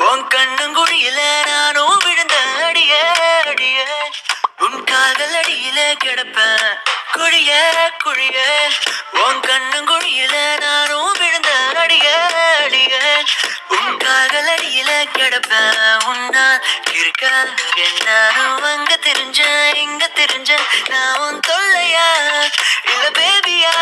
உன் கண்ணங்குழியில நானும் விழுந்த அடியே அடியே உன் காதல் அடியில கிடப்பேன் குழிய குழிய உன் கண்ணங்குழியில நானும் விழுந்த அடியே அடியே உன் காதல் அடியில கிடப்பேன் உன்னா இருக்க நானும் அங்க தெரிஞ்ச இங்க தெரிஞ்ச நான் உன் தொல்லையா இல்ல பேபியா